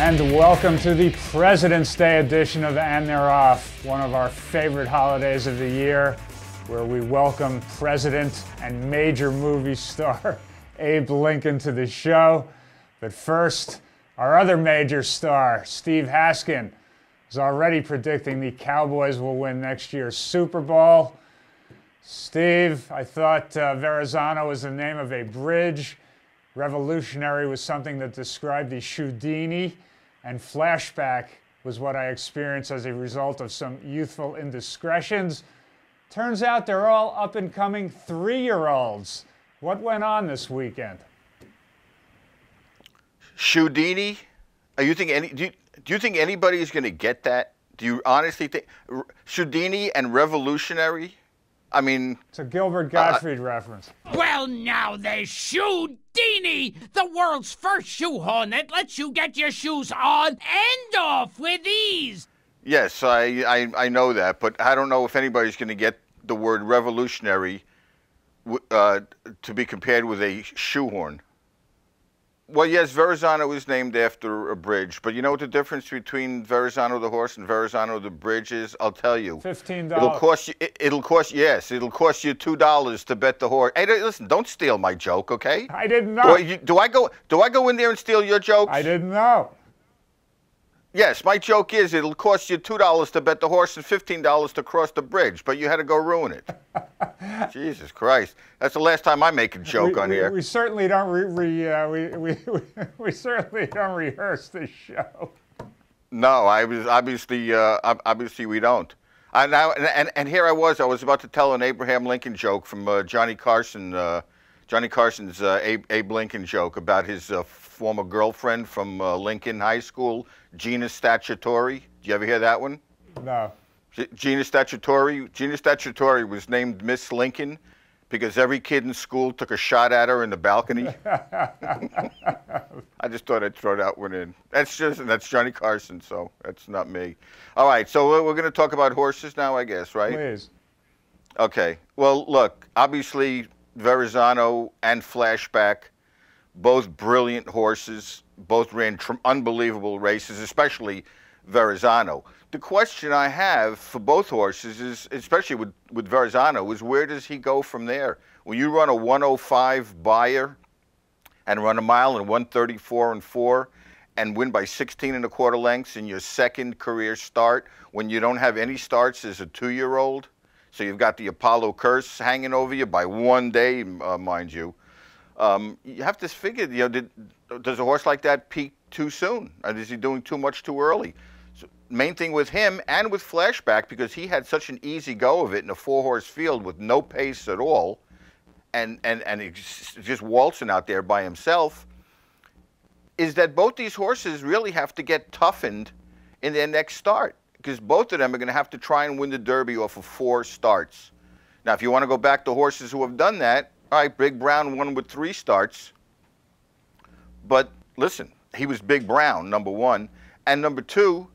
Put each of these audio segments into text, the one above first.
And welcome to the President's Day edition of And They're Off, one of our favorite holidays of the year, where we welcome President and major movie star Abe Lincoln to the show. But first, our other major star, Steve Haskin, is already predicting the Cowboys will win next year's Super Bowl. Steve, I thought Verrazano was the name of a bridge. Revolutionary was something that described the Dini, and flashback was what I experienced as a result of some youthful indiscretions. Turns out they're all up-and-coming 3-year-olds. What went on this weekend? Dini? Do you think anybody is going to get that? Do you honestly think Dini and revolutionary? I mean, it's a Gilbert Gottfried reference. Well, now there's Dini, the world's first shoehorn that lets you get your shoes on and off with ease. Yes, I know that, but I don't know if anybody's going to get the word revolutionary to be compared with a shoehorn. Well, yes, Verrazano was named after a bridge, but you know what the difference between Verrazano the horse and Verrazano the bridge is? I'll tell you. $15. It'll cost you $2 to bet the horse. Hey, listen, don't steal my joke, okay? I didn't know. Do I go in there and steal your jokes? I didn't know. Yes, my joke is it'll cost you $2 to bet the horse and $15 to cross the bridge, but you had to go ruin it. Jesus Christ, that's the last time I make a joke on here. We certainly don't we certainly don't rehearse this show. No, obviously we don't. And here I was about to tell an Abraham Lincoln joke from Johnny Carson's Abe Lincoln joke about his former girlfriend from Lincoln High School, Gina Statutory. Did you ever hear that one? No. Gina Statutory was named Miss Lincoln because every kid in school took a shot at her in the balcony. I just thought I'd throw that one in. That's Johnny Carson, so that's not me. All right, so we're going to talk about horses now, I guess, right? Please. Okay. Well, look, obviously Verrazano and Flashback, both brilliant horses, both ran unbelievable races, especially Verrazano. The question I have for both horses is, especially with Verrazano, is where does he go from there? When you run a 105 buyer and run a mile in 134 and 4 and win by 16 1/4 lengths in your second career start when you don't have any starts as a 2-year-old, so you've got the Apollo curse hanging over you by 1 day, mind you. You have to figure, does a horse like that peak too soon? Is he doing too much too early? So, main thing with him and with Flashback, because he had such an easy go of it in a 4-horse field with no pace at all, and he's just waltzing out there by himself, is that both these horses really have to get toughened in their next start, because both of them are going to have to try and win the Derby off of 4 starts. Now, if you want to go back to horses who have done that, all right, Big Brown won with 3 starts. But listen, he was Big Brown, number 1. And number 2,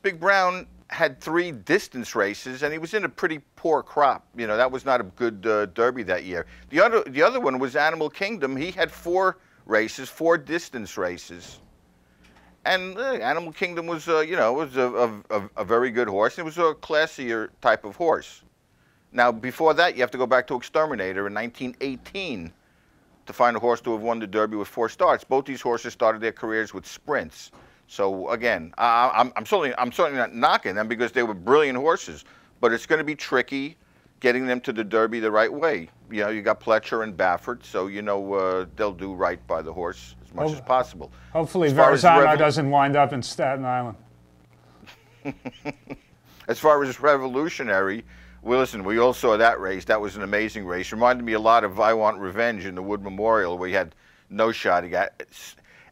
Big Brown had 3 distance races, and he was in a pretty poor crop. That was not a good Derby that year. The other one was Animal Kingdom. He had 4 races, 4 distance races. And Animal Kingdom was, was a very good horse. It was a classier type of horse. Now, before that, you have to go back to Exterminator in 1918 to find a horse to have won the Derby with 4 starts. Both these horses started their careers with sprints. So again, I'm certainly not knocking them because they were brilliant horses, but it's going to be tricky getting them to the Derby the right way. You got Pletcher and Baffert, so they'll do right by the horse as much as possible. Hopefully, Verrazano doesn't wind up in Staten Island. As far as revolutionary. Well, listen, we all saw that race. That was an amazing race. Reminded me a lot of I Want Revenge in the Wood Memorial, where he had no shot. He got,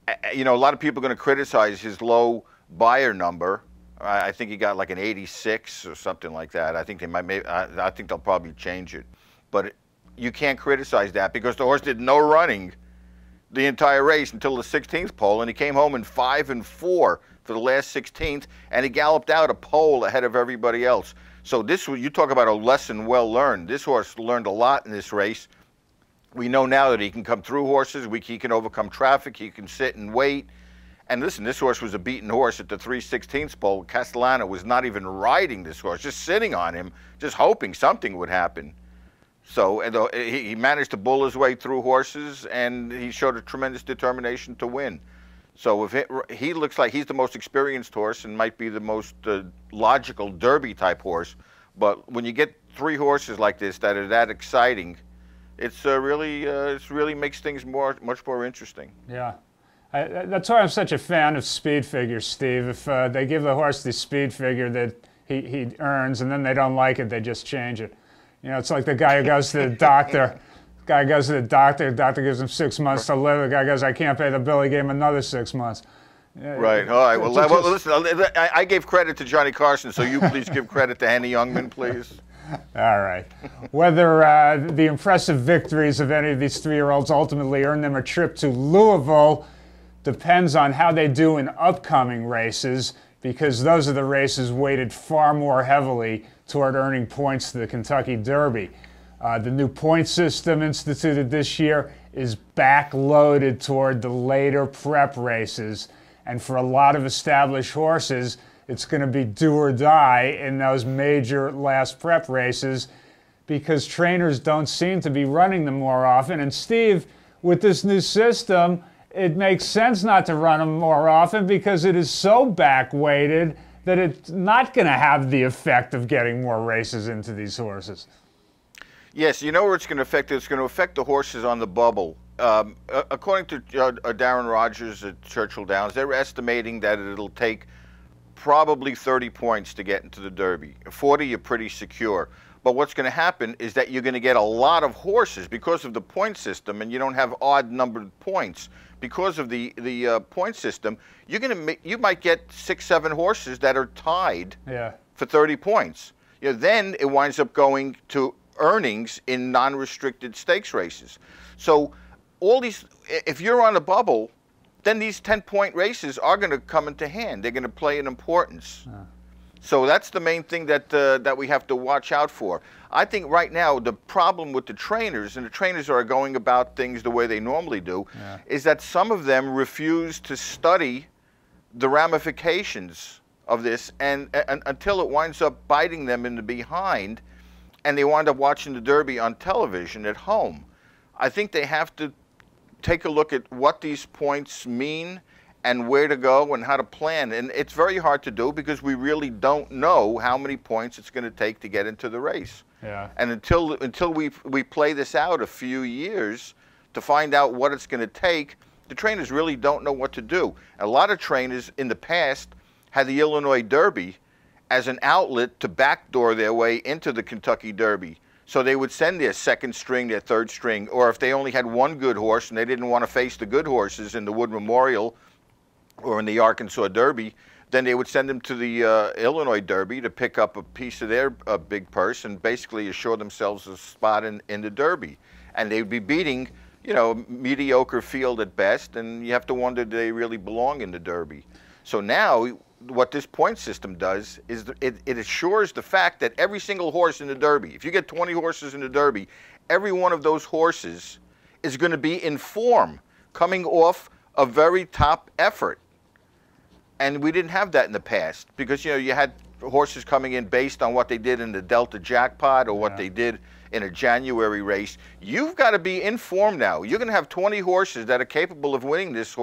a lot of people are going to criticize his low buyer number. I think he got like an 86 or something like that. I think I think they'll probably change it. But you can't criticize that because the horse did no running the entire race until the 16th pole, and he came home in 5 and 4 for the last 16th, and he galloped out a pole ahead of everybody else. So you talk about a lesson well learned. This horse learned a lot in this race. We know now that he can come through horses. He can overcome traffic. He can sit and wait. And listen, this horse was a beaten horse at the 3/16 pole. Castellano was not even riding this horse, just sitting on him, just hoping something would happen. So he managed to bull his way through horses, and he showed a tremendous determination to win. So he looks like he's the most experienced horse and might be the most logical Derby type horse. But when you get 3 horses like this that are that exciting, it's really makes things much more interesting. Yeah. That's why I'm such a fan of speed figures, Steve. If they give the horse the speed figure that he earns and then they don't like it, they just change it. You know, it's like the guy who goes to the doctor. The doctor gives him 6 months to live. The guy goes, I can't pay the bill. He gave him another 6 months. Right. All right. Well, listen, I gave credit to Johnny Carson, so you please give credit to Henny Youngman, please. All right. Whether the impressive victories of any of these 3-year-olds ultimately earn them a trip to Louisville depends on how they do in upcoming races, because those are the races weighted far more heavily toward earning points to the Kentucky Derby. The new point system instituted this year is backloaded toward the later prep races, and for a lot of established horses, it's going to be do or die in those major last prep races because trainers don't seem to be running them more often. And Steve, with this new system, it makes sense not to run them more often because it is so back-weighted that it's not going to have the effect of getting more races into these horses. Yes, you know where it's going to affect? It's going to affect the horses on the bubble. According to Darren Rogers at Churchill Downs, they're estimating that it'll take probably 30 points to get into the Derby. 40, you're pretty secure. But what's going to happen is that you're going to get a lot of horses because of the point system, and you don't have odd-numbered points. Because of the point system, you might get 6, 7 horses that are tied for 30 points. You know, then it winds up going to earnings in non-restricted stakes races. So all these, if you're on a bubble, then these 10-point races are going to come into hand. They're going to play an importance. So that's the main thing that we have to watch out for. I think right now the problem with the trainers, and the trainers are going about things the way they normally do, is that some of them refuse to study the ramifications of this, and until it winds up biting them in the behind, and they wind up watching the Derby on television at home. I think they have to take a look at what these points mean and where to go and how to plan. And it's very hard to do because we really don't know how many points it's going to take to get into the race. And until we play this out a few years to find out what it's going to take, the trainers really don't know what to do. A lot of trainers in the past had the Illinois Derby as an outlet to backdoor their way into the Kentucky Derby. So they would send their second string, their third string, or if they only had one good horse and they didn't want to face the good horses in the Wood Memorial or in the Arkansas Derby, then they would send them to the Illinois Derby to pick up a piece of their big purse and basically assure themselves a spot in the Derby. And they would be beating, you know, mediocre field at best, and you have to wonder, do they really belong in the Derby? So now, what this point system does is it assures the fact that every single horse in the Derby, if you get 20 horses in the Derby, every one of those horses is going to be in form, coming off a very top effort. And we didn't have that in the past because, you know, you had horses coming in based on what they did in the Delta Jackpot or what they did in a January race. You've got to be in form now. You're going to have 20 horses that are capable of winning this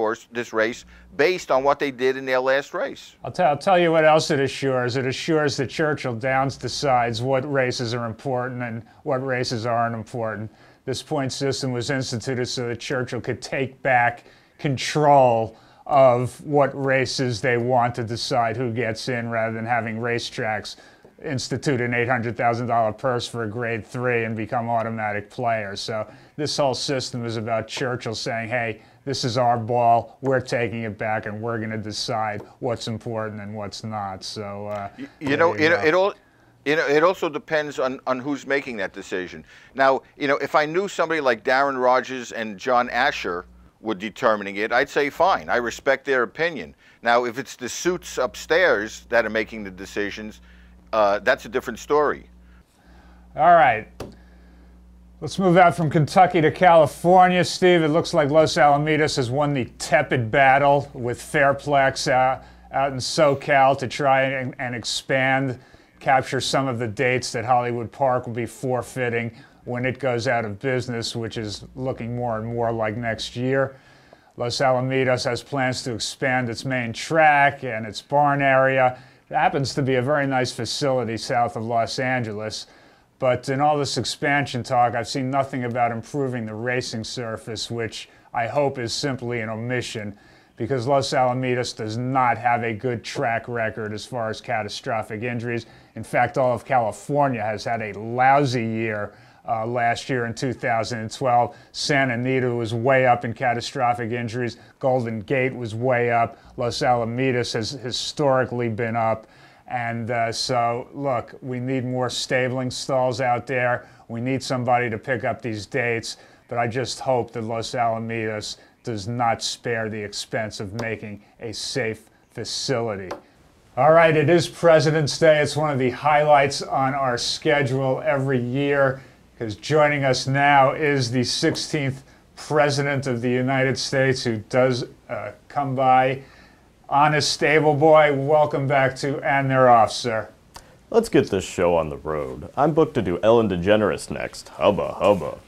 race based on what they did in their last race. I'll tell you what else it assures. It assures that Churchill Downs decides what races are important and what races aren't important. This point system was instituted so that Churchill could take back control of what races they want to decide who gets in, rather than having racetracks institute an $800,000 purse for a grade 3 and become automatic players. So this whole system is about Churchill saying, hey, this is our ball, we're taking it back, and we're going to decide what's important and what's not. So it also depends on who's making that decision. Now, you know, if I knew somebody like Darren Rogers and John Asher were determining it, I'd say fine. I respect their opinion. Now, if it's the suits upstairs that are making the decisions, that's a different story. All right. Let's move out from Kentucky to California, Steve. It looks like Los Alamitos has won the tepid battle with Fairplex out in SoCal to try and expand, capture some of the dates that Hollywood Park will be forfeiting when it goes out of business, which is looking more and more like next year. Los Alamitos has plans to expand its main track and its barn area. It happens to be a very nice facility south of Los Angeles. But in all this expansion talk, I've seen nothing about improving the racing surface, which I hope is simply an omission, because Los Alamitos does not have a good track record as far as catastrophic injuries. In fact, all of California has had a lousy year last year in 2012. Santa Anita was way up in catastrophic injuries. Golden Gate was way up. Los Alamitos has historically been up. And so, look, we need more stabling stalls out there. We need somebody to pick up these dates. But I just hope that Los Alamitos does not spare the expense of making a safe facility. All right, it is President's Day. It's one of the highlights on our schedule every year, because joining us now is the 16th President of the United States, who does come by. Honestableboy, welcome back to And They're Off, sir. Let's get this show on the road. I'm booked to do Ellen DeGeneres next. Hubba, hubba.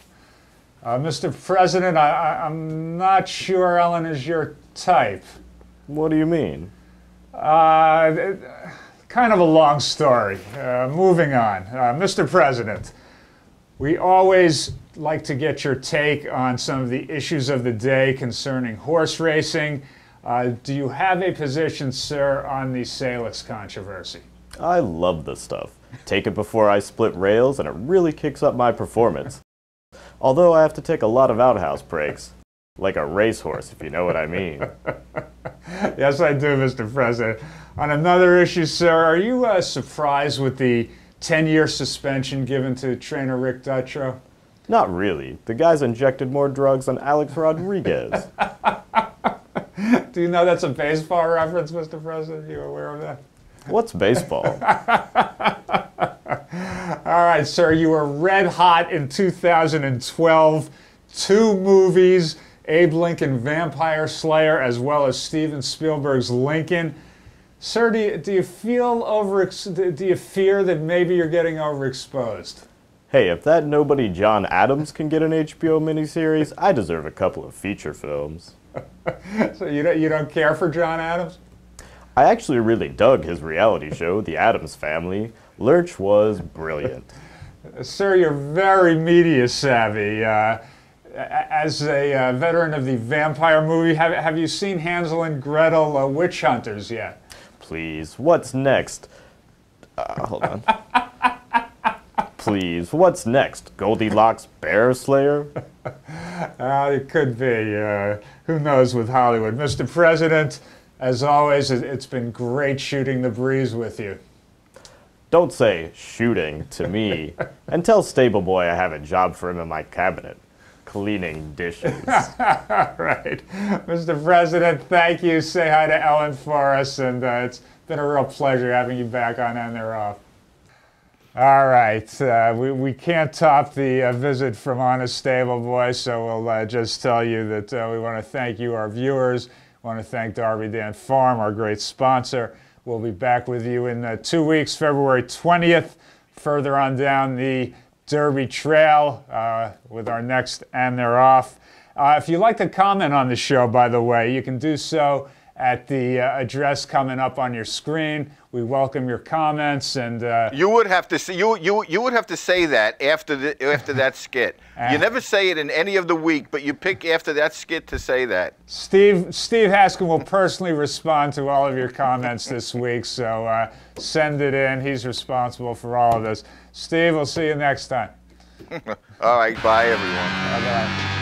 Mr. President, I'm not sure Ellen is your type. What do you mean? Kind of a long story. Moving on. Mr. President, we always like to get your take on some of the issues of the day concerning horse racing. Do you have a position, sir, on the Salix controversy? I love this stuff. Take it before I split rails, and it really kicks up my performance. Although I have to take a lot of outhouse breaks. Like a racehorse, if you know what I mean. Yes, I do, Mr. President. On another issue, sir, are you surprised with the 10-year suspension given to trainer Rick Dutrow? Not really. The guy's injected more drugs than Alex Rodriguez. Do you know that's a baseball reference, Mr. President? Are you aware of that? What's baseball? All right, sir, you were red hot in 2012. 2 movies, Abe Lincoln Vampire Slayer, as well as Steven Spielberg's Lincoln. Sir, do you fear that maybe you're getting overexposed? Hey, if that nobody John Adams can get an HBO miniseries, I deserve a couple of feature films. So you don't care for John Adams? I actually really dug his reality show, The Addams Family. Lurch was brilliant. Sir, you're very media savvy. As a veteran of the vampire movie, have you seen Hansel and Gretel Witch Hunters yet? Please, what's next? Hold on. Please, what's next? Goldilocks Bear Slayer? It could be. Who knows with Hollywood. Mr. President, as always, it's been great shooting the breeze with you. Don't say shooting to me. And tell Stableboy I have a job for him in my cabinet. Cleaning dishes. Right. Mr. President, thank you. Say hi to Ellen for us, and it's been a real pleasure having you back on And They're Off. All right. We can't top the visit from Honestableboy, so we'll just tell you that we want to thank you, our viewers. We want to thank Darby Dan Farm, our great sponsor. We'll be back with you in 2 weeks, February 20th, further on down the Derby Trail with our next And They're Off. If you'd like to comment on the show, by the way, you can do so at the address coming up on your screen. We welcome your comments, and you would have to say you would have to say that after that skit. You never say it in any of the week, but you pick after that skit to say that. Steve Haskin will personally respond to all of your comments this week, so send it in. He's responsible for all of this. Steve, we'll see you next time. All right, bye everyone. Bye-bye.